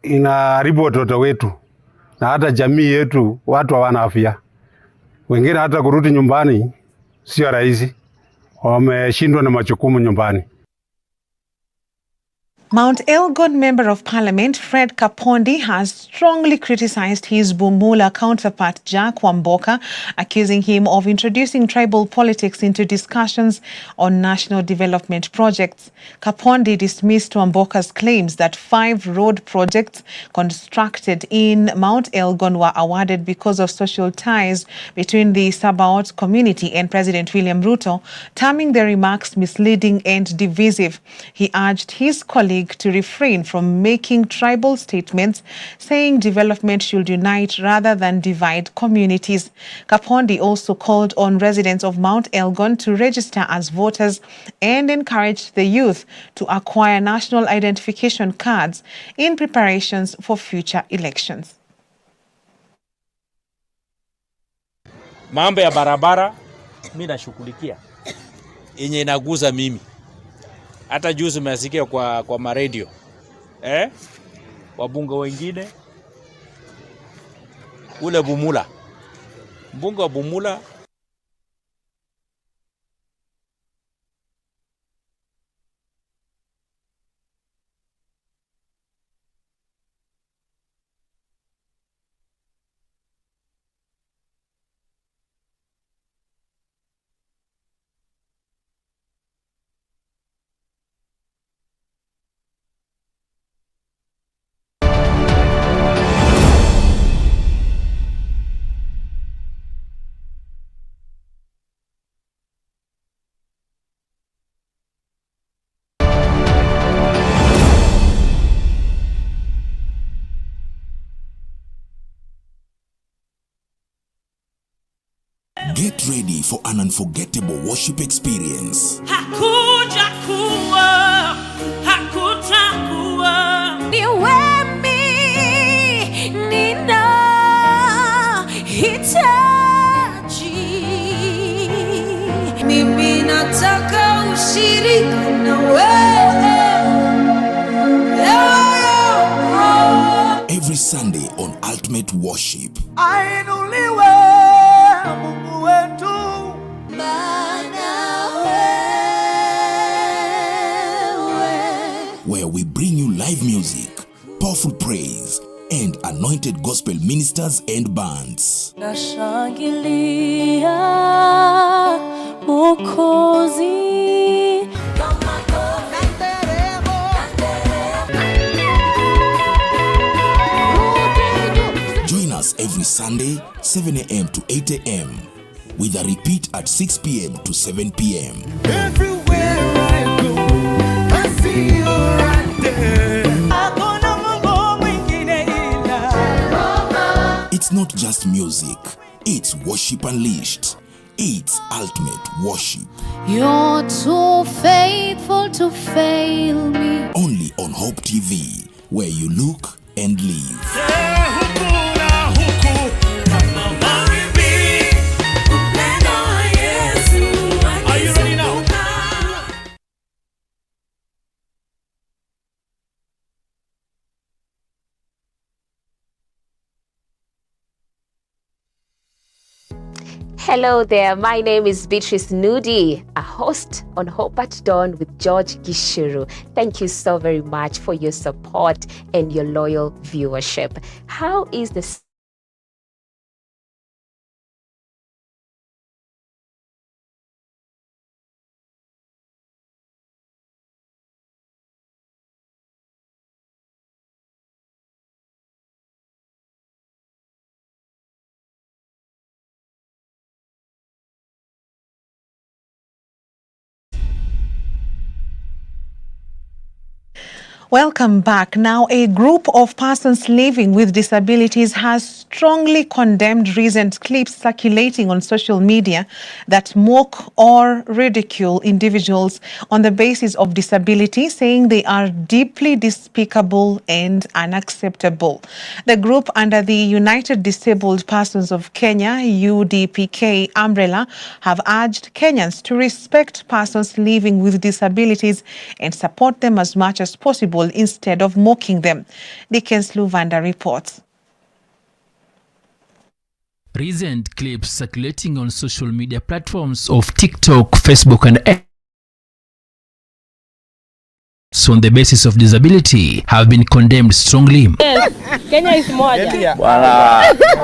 inaharibu watoto wetu na hata jamii yetu. Watu hawana afya, wengine hata kurudi nyumbani sio rahisi, wameshindwa na majukumu nyumbani. Mount Elgon Member of Parliament Fred Kapondi has strongly criticized his Bumula counterpart Jack Wamboka, accusing him of introducing tribal politics into discussions on national development projects. Kapondi dismissed Wamboka's claims that 5 road projects constructed in Mount Elgon were awarded because of social ties between the Sabaot community and President William Ruto, terming the remarks misleading and divisive. He urged his colleague to refrain from making tribal statements, saying development should unite rather than divide communities. Kapondi also called on residents of Mount Elgon to register as voters and encouraged the youth to acquire national identification cards in preparations for future elections. Mambo ya barabara mimi nashughulikia yenye inaguza mimi. Hata juzi umesikia kwa maradio. Wabunge wengine ule Bumula. Mbunge wa Bumula Get ready for an unforgettable worship experience. Hakuja kuwa, hakutakuwa. Niwe mimi, nina hitaji. Mimi nataka ushirika na wewe. Every Sunday on Ultimate Worship. Ainuliwe Mungu wetu. Where we bring you live music, powerful praise, and anointed gospel ministers and bands. Nashangilia Mwokozi. Join us every Sunday, 7 a.m. to 8 a.m. with a repeat at 6 p.m. to 7 p.m. Everywhere I go, I see you right there. It's not just music, it's worship unleashed. It's ultimate worship. You're too faithful to fail me. Only on Hope TV, where you look and live. Are you ready now? Hello there, my name is Beatrice Nudi, a host on Hope at Dawn with George Gishuru. Thank you so very much for your support and your loyal viewership. How is the Welcome back. Now, a group of persons living with disabilities has strongly condemned recent clips circulating on social media that mock or ridicule individuals on the basis of disability, saying they are deeply despicable and unacceptable. The group under the United Disabled Persons of Kenya, UDPK umbrella, have urged Kenyans to respect persons living with disabilities and support them as much as possible people instead of mocking them. Dickens Luvanda reports. Recent clips circulating on social media platforms of TikTok, Facebook, and X on the basis of disability have been condemned strongly. Kenya is moja.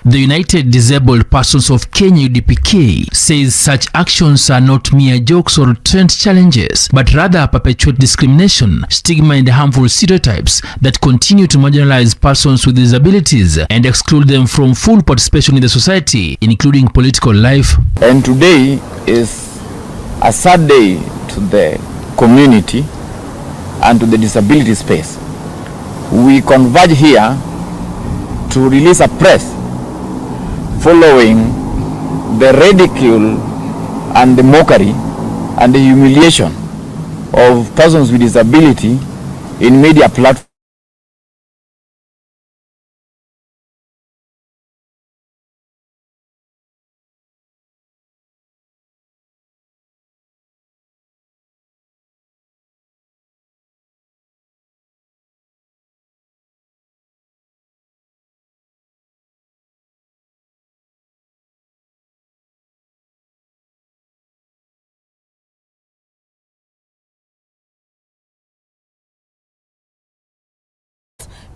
The United Disabled Persons of Kenya UDPK says such actions are not mere jokes or trend challenges, but rather perpetuate discrimination, stigma, and harmful stereotypes that continue to marginalize persons with disabilities and exclude them from full participation in the society, including political life. And today is a sad day to the community and to the disability space. We converge here to release a press following the ridicule and the mockery and the humiliation of persons with disability in media platforms.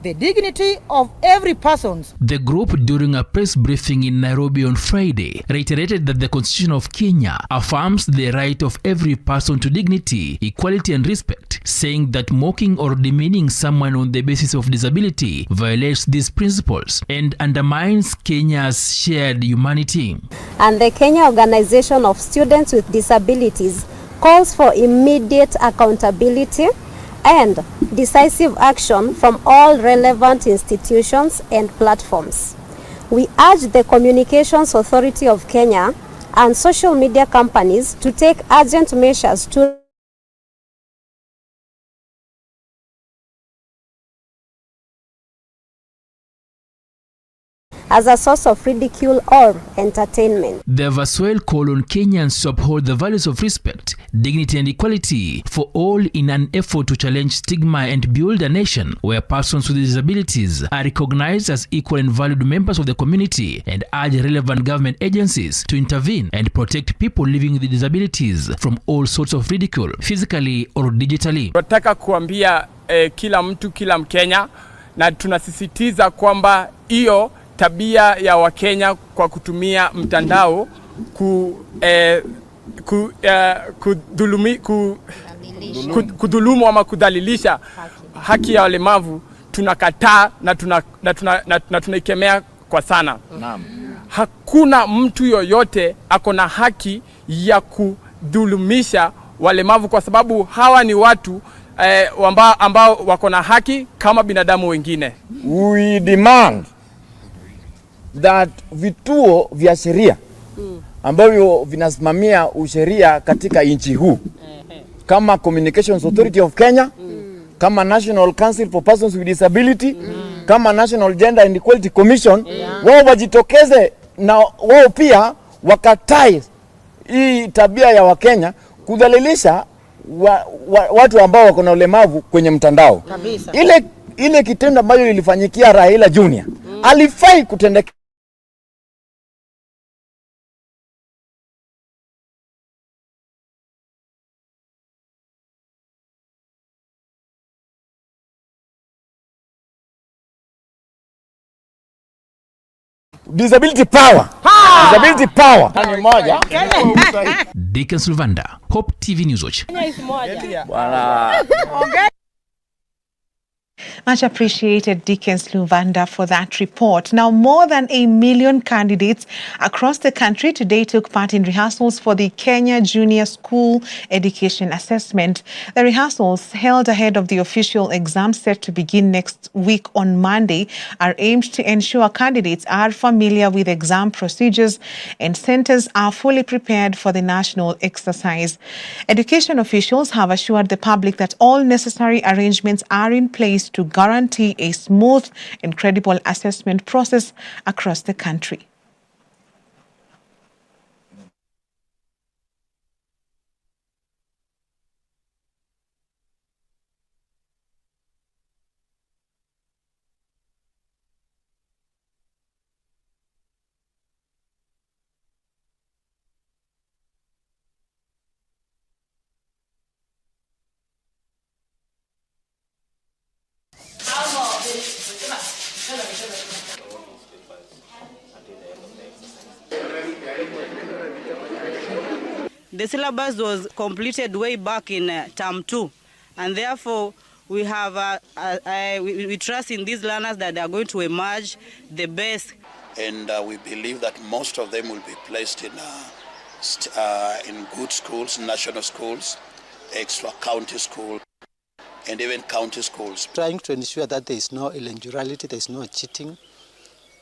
The dignity of every person. The group, during a press briefing in Nairobi on Friday, reiterated that the Constitution of Kenya affirms the right of every person to dignity, equality, and respect, saying that mocking or demeaning someone on the basis of disability violates these principles and undermines Kenya's shared humanity. And the Kenya Organization of Students with Disabilities calls for immediate accountability and decisive action from all relevant institutions and platforms. We urge the Communications Authority of Kenya and social media companies to take urgent measures to as a source of ridicule or entertainment. They have as well called on Kenyans to uphold the values of respect, dignity, and equality for all in an effort to challenge stigma and build a nation where persons with disabilities are recognized as equal and valued members of the community, and urge relevant government agencies to intervene and protect people living with disabilities from all sorts of ridicule, physically or digitally. Tunataka kuambia kila mtu, kila Mkenya, na tunasisitiza kwamba hiyo tabia ya Wakenya kwa kutumia mtandao kudhulumu ama kudhalilisha haki ya walemavu tunakataa na tunaikemea kwa sana. Naam. Hakuna mtu yoyote akona haki ya kudhulumisha walemavu, kwa sababu hawa ni watu ambao wakona haki kama binadamu wengine. We demand that vituo vya sheria ambavyo vinasimamia usheria katika nchi huu kama Communications Authority of Kenya, kama National Council for Persons with Disability, kama National Gender and Equality Commission, wao wajitokeze na wao pia wakatae hii tabia ya Wakenya kudhalilisha watu ambao wako na ulemavu kwenye mtandao. Kabisa. Ile kitendo ambacho lilifanyikia Raila Junior alifai kutendeka. Disability power. Disability power. Dickens Luvanda, Hope TV Newswatch. Kenya is moja. Much appreciated, Dickens Luvanda, for that report. Now, more than 1 million candidates across the country today took part in rehearsals for the Kenya Junior School Education Assessment. The rehearsals, held ahead of the official exam set to begin next week on Monday, are aimed to ensure candidates are familiar with exam procedures and centers are fully prepared for the national exercise. Education officials have assured the public that all necessary arrangements are in place to guarantee a smooth and credible assessment process across the country. The syllabus was completed way back in term 2, and therefore we have we trust in these learners that they are going to emerge the best. And we believe that most of them will be placed in good schools, national schools, extra county schools, and even county schools. Trying to ensure that there is no irregularity, there is no cheating.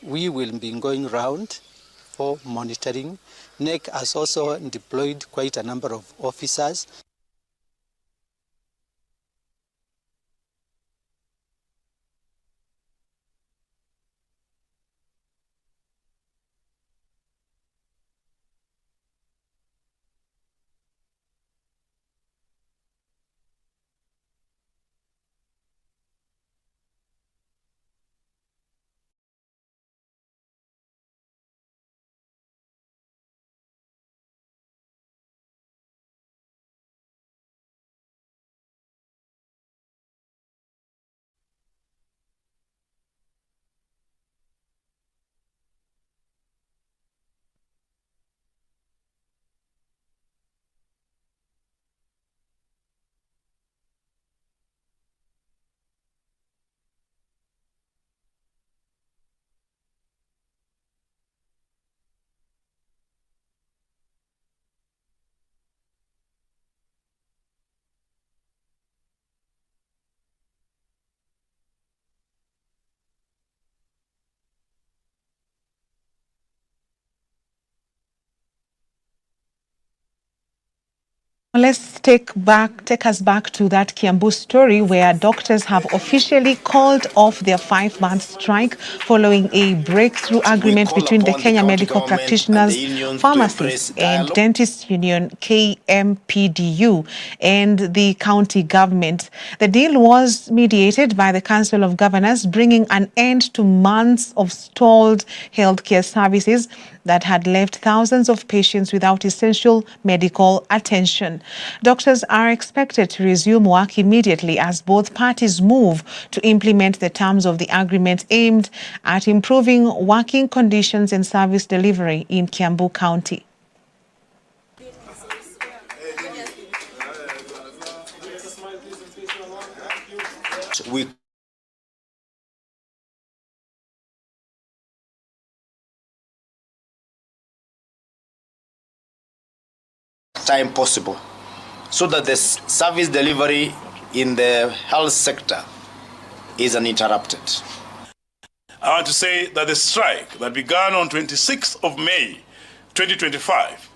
We will be going round for monitoring. NEC has also deployed quite a number of officers. Let's take us back to that Kiambu story where doctors have officially called off their 5-month strike following a breakthrough agreement between the Kenya Medical Practitioners, Pharmacists and Dentists Union, KMPDU, and the county government. The deal was mediated by the Council of Governors, bringing an end to months of stalled healthcare services that had left thousands of patients without essential medical attention. Doctors are expected to resume work immediately as both parties move to implement the terms of the agreement aimed at improving working conditions and service delivery in Kiambu County. Time possible so that the service delivery in the health sector is uninterrupted. I want to say that the strike that began on 26th of May 2025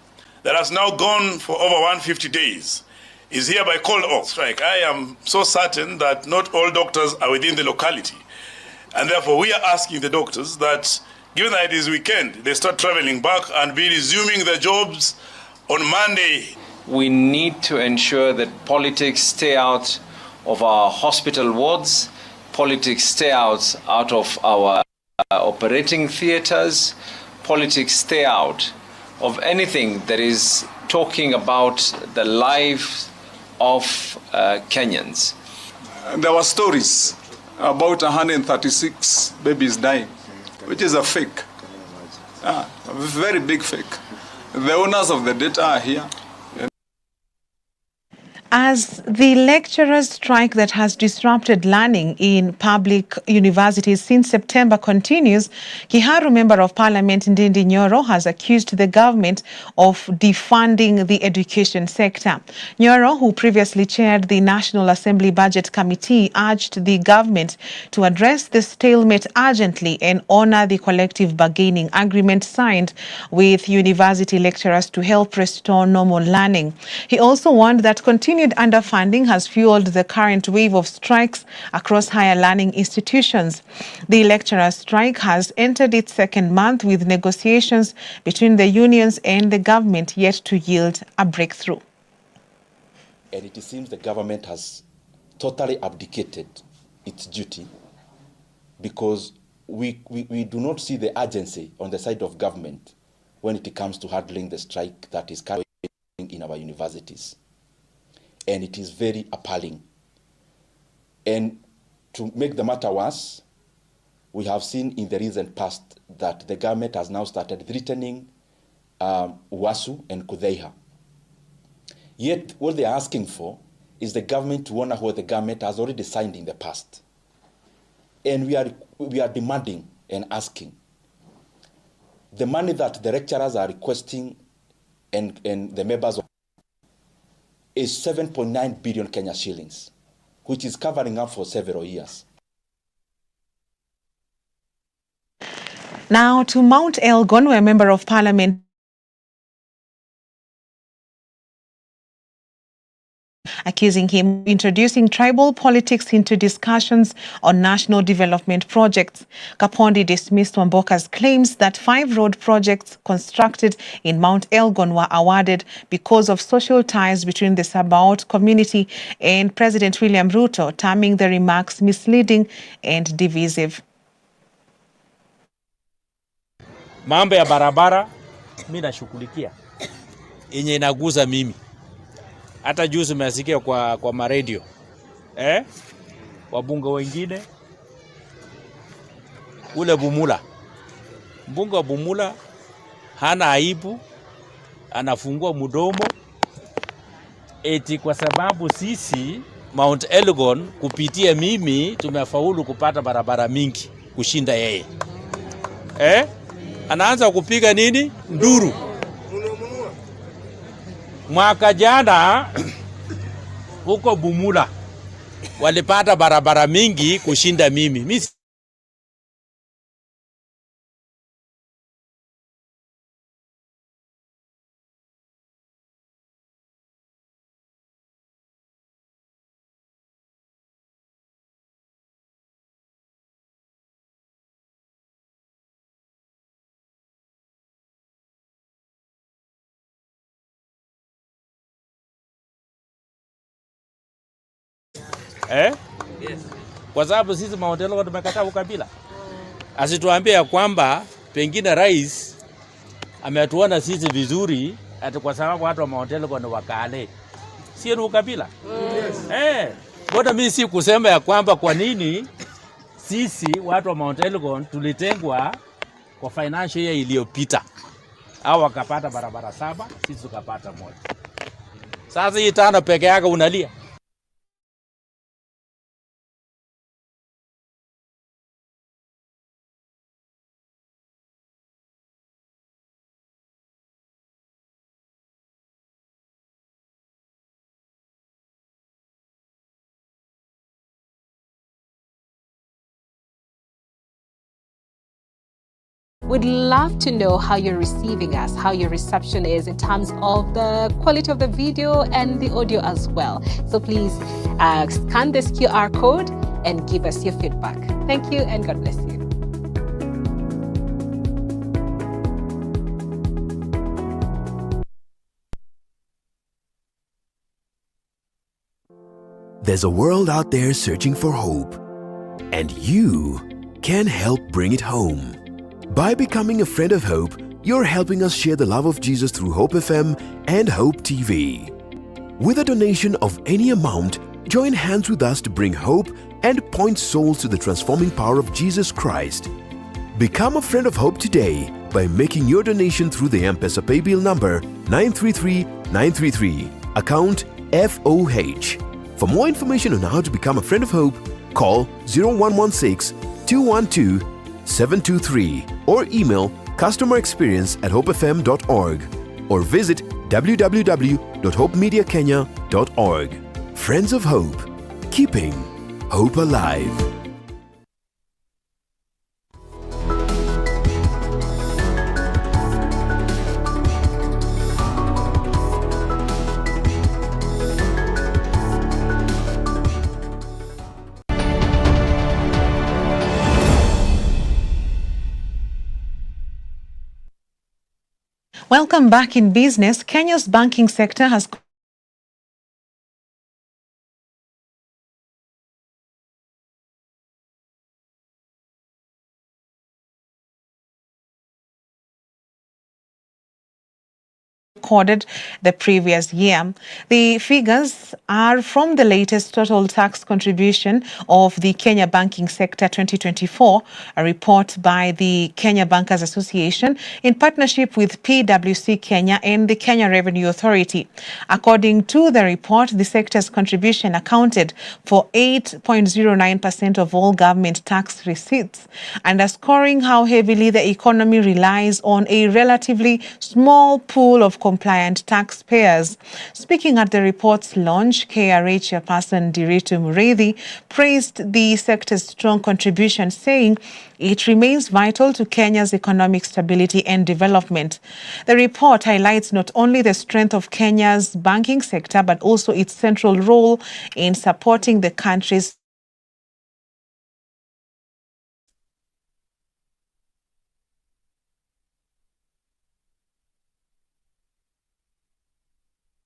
that has now gone for over 150 days is hereby called off. Strike. I am so certain that not all doctors are within the locality, and therefore we are asking the doctors that given that it is weekend, they start traveling back and be resuming their jobs on Monday. We need to ensure that politics stay out of our hospital wards, politics stay out of our operating theaters, politics stay out of anything that is talking about the lives of Kenyans. There were stories about 136 babies dying, which is a fake, a very big fake. The owners of the data are here. As the lecturers' strike that has disrupted learning in public universities since September continues, Kiharu Member of Parliament Ndindi Nyoro has accused the government of defunding the education sector. Nyoro, who previously chaired the National Assembly Budget Committee, urged the government to address the stalemate urgently and honour the collective bargaining agreement signed with university lecturers to help restore normal learning. He also warned that continued underfunding has fueled the current wave of strikes across higher learning institutions. The lecturer strike has entered its second month with negotiations between the unions and the government yet to yield a breakthrough. And it seems the government has totally abdicated its duty because we do not see the urgency on the side of government when it comes to handling the strike that is coming in our universities. And it is very appalling. And to make the matter worse, we have seen in the recent past that the government has now started threatening Uwasu and Kudheiha Yet what they're asking for is the government to honor what the government has already signed in the past. And we are demanding and asking. The money that the lecturers are requesting and the members of is 7.9 billion Kenya shillings, which is covering up for several years. Now to Mount Elgon, where Member of Parliament accusing him of introducing tribal politics into discussions on national development projects. Kapondi dismissed Wamboka's claims that 5 road projects constructed in Mount Elgon were awarded because of social ties between the Sabaot community and President William Ruto, terming the remarks misleading and divisive. Mambo ya barabara mimi nashughulikia yenye inaguza mimi. Hata juzi umesikia kwa maradio. Wabunge wengine ule Bumula. Mbunge wa Bumula hana aibu, anafungua mdomo eti kwa sababu sisi Mount Elgon kupitia mimi tumefaulu kupata barabara mingi kushinda yeye. Anaanza kupiga nini? Nduru. Mwaka jana huko Bumula walipata barabara mingi kushinda mimi. Kwa sababu sisi Mount Elgon tumekataa ukabila. Asituambie ya kwamba pengine rais ametuona sisi vizuri ati kwa sababu watu wa Mount Elgon ni wakale. Sio ni ukabila. Mbona mimi si kusema ya kwamba kwa nini sisi watu wa Mount Elgon tulitengwa kwa financial year iliyopita. Hao wakapata barabara 7, sisi tukapata 1. Sasa hii 5 peke yake unalia. We'd love to know how you're receiving us, how your reception is in terms of the quality of the video and the audio as well. So please scan this QR code and give us your feedback. Thank you and God bless you. There's a world out there searching for hope, and you can help bring it home. By becoming a friend of Hope, you're helping us share the love of Jesus through Hope FM and Hope TV. With a donation of any amount, join hands with us to bring hope and point souls to the transforming power of Jesus Christ. Become a friend of Hope today by making your donation through the M-Pesa paybill number 933933, account FOH. For more information on how to become a friend of Hope, call 0116 212 723 or email customerexperience@hopefm.org or visit www.hopemediakenya.org. Friends of Hope, keeping hope alive. Welcome back in business. Kenya's banking sector has recorded the previous year. The figures are from the latest total tax contribution of the Kenya banking sector 2024, a report by the Kenya Bankers Association in partnership with PwC Kenya and the Kenya Revenue Authority. According to the report, the sector's contribution accounted for 8.09% of all government tax receipts, underscoring how heavily the economy relies on a relatively small pool of compliant taxpayers. Speaking at the report's launch, KRA chairperson Diritu Mureithi praised the sector's strong contribution, saying it remains vital to Kenya's economic stability and development. The report highlights not only the strength of Kenya's banking sector, but also its central role in supporting the country's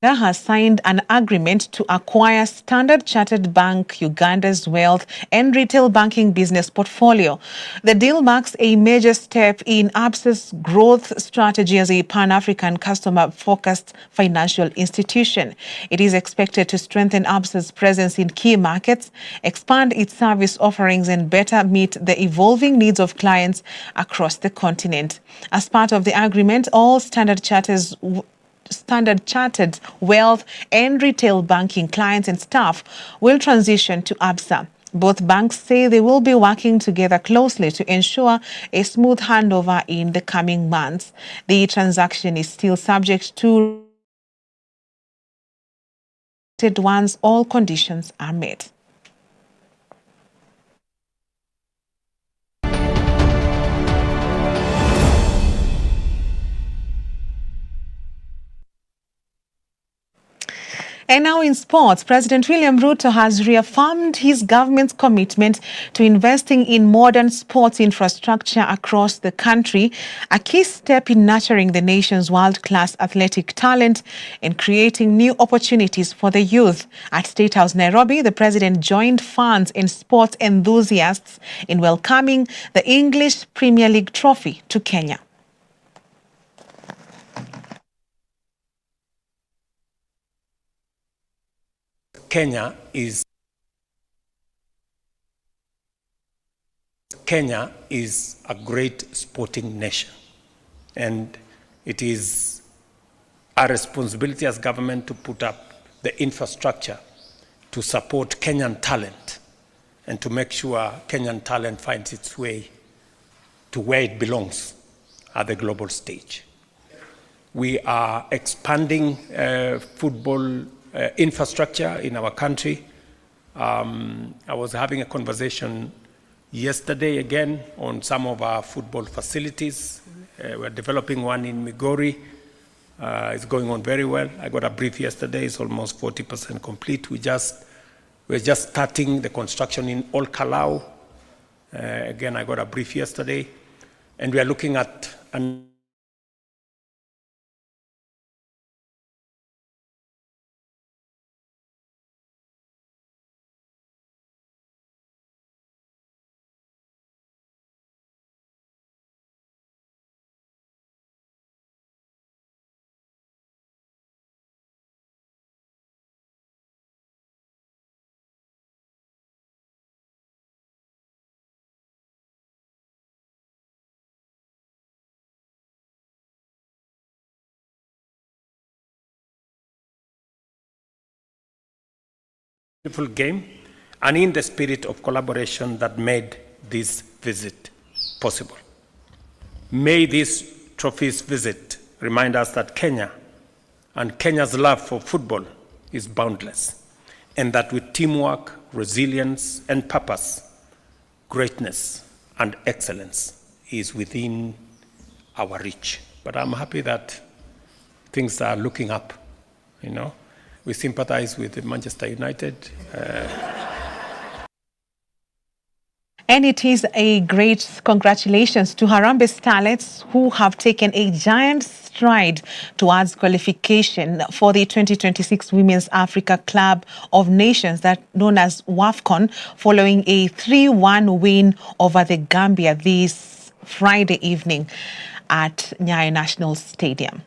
has signed an agreement to acquire Standard Chartered Bank Uganda's wealth and retail banking business portfolio. The deal marks a major step in ABSA's growth strategy as a Pan-African customer-focused financial institution. It is expected to strengthen ABSA's presence in key markets, expand its service offerings, and better meet the evolving needs of clients across the continent. As part of the agreement, all Standard Chartered wealth and retail banking clients and staff will transition to ABSA. Both banks say they will be working together closely to ensure a smooth handover in the coming months. The transaction is still subject to once all conditions are met. And now in sports, President William Ruto has reaffirmed his government's commitment to investing in modern sports infrastructure across the country, a key step in nurturing the nation's world-class athletic talent and creating new opportunities for the youth. At State House, Nairobi, the president joined fans and sports enthusiasts in welcoming the English Premier League trophy to Kenya. Kenya is a great sporting nation, and it is our responsibility as government to put up the infrastructure to support Kenyan talent and to make sure Kenyan talent finds its way to where it belongs at the global stage. We are expanding football infrastructure in our country. I was having a conversation yesterday again on some of our football facilities. We're developing one in Migori. It's going on very well. I got a brief yesterday. It's almost 40% complete. We're just starting the construction in Ol Kalou. Again, I got a brief yesterday. And we are looking at an beautiful game, and in the spirit of collaboration that made this visit possible. May this trophy's visit remind us that Kenya and Kenya's love for football is boundless, and that with teamwork, resilience, and purpose, greatness and excellence is within our reach. But I'm happy that things are looking up, you know. We sympathize with Manchester United. And it is a great congratulations to Harambee Starlets, who have taken a giant stride towards qualification for the 2026 Women's Africa Club of Nations, that known as WAFCON, following a 3-1 win over the Gambia this Friday evening at Nyayo National Stadium.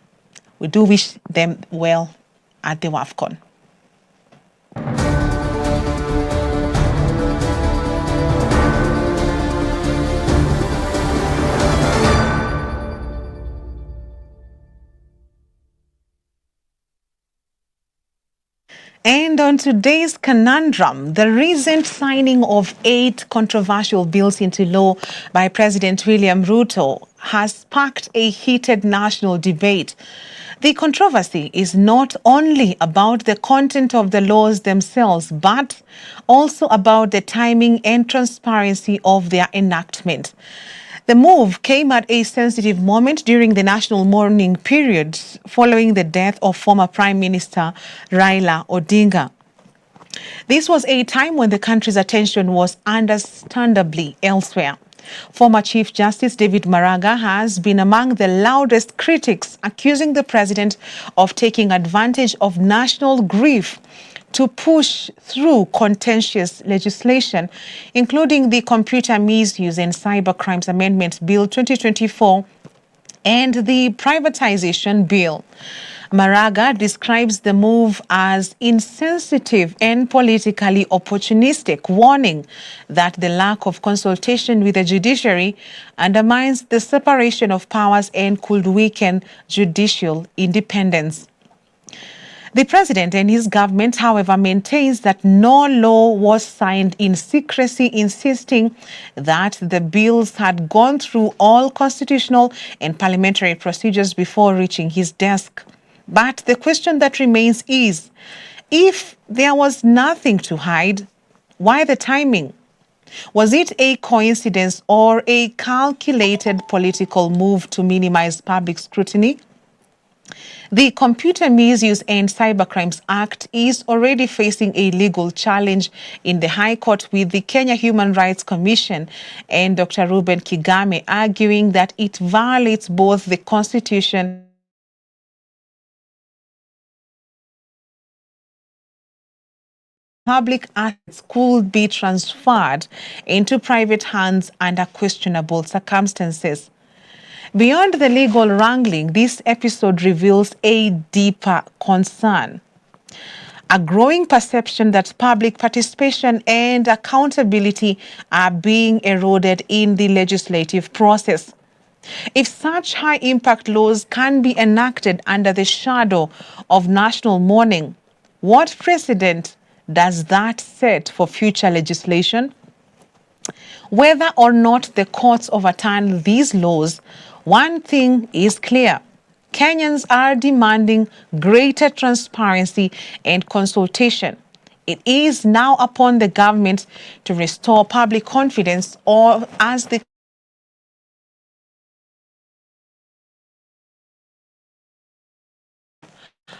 We do wish them well at the WAFCON. And on today's conundrum, the recent signing of 8 controversial bills into law by President William Ruto has sparked a heated national debate. The controversy is not only about the content of the laws themselves, but also about the timing and transparency of their enactment. The move came at a sensitive moment during the national mourning period following the death of former Prime Minister Raila Odinga. This was a time when the country's attention was understandably elsewhere. Former Chief Justice David Maraga has been among the loudest critics, accusing the president of taking advantage of national grief to push through contentious legislation, including the Computer Misuse and Cybercrimes Amendment Bill 2024 and the Privatization Bill. Maraga describes the move as insensitive and politically opportunistic, warning that the lack of consultation with the judiciary undermines the separation of powers and could weaken judicial independence. The president and his government, however, maintains that no law was signed in secrecy, insisting that the bills had gone through all constitutional and parliamentary procedures before reaching his desk. But the question that remains is, if there was nothing to hide, why the timing? Was it a coincidence or a calculated political move to minimize public scrutiny? The Computer Misuse and Cybercrimes Act is already facing a legal challenge in the High Court, with the Kenya Human Rights Commission and Dr. Ruben Kigame arguing that it violates both the Constitution public assets could be transferred into private hands under questionable circumstances. Beyond the legal wrangling, this episode reveals a deeper concern. A growing perception that public participation and accountability are being eroded in the legislative process. If such high-impact laws can be enacted under the shadow of national mourning, what precedent does that set for future legislation? Whether or not the courts overturn these laws, one thing is clear. Kenyans are demanding greater transparency and consultation. It is now upon the government to restore public confidence, or as the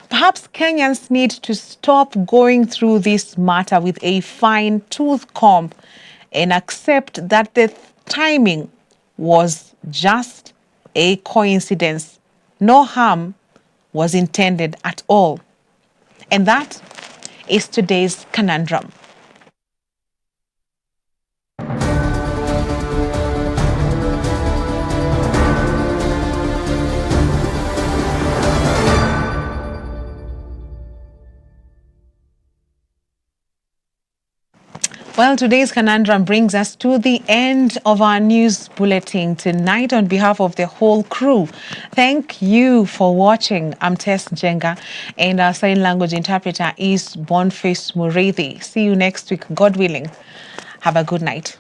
perhaps Kenyans need to stop going through this matter with a fine-tooth comb and accept that the timing was just a coincidence. No harm was intended at all. And that is today's conundrum. Well, today's conundrum brings us to the end of our news bulletin tonight. On behalf of the whole crew, thank you for watching. I'm Tess Njenga, and our sign language interpreter is Boniface Murithi. See you next week, God willing. Have a good night.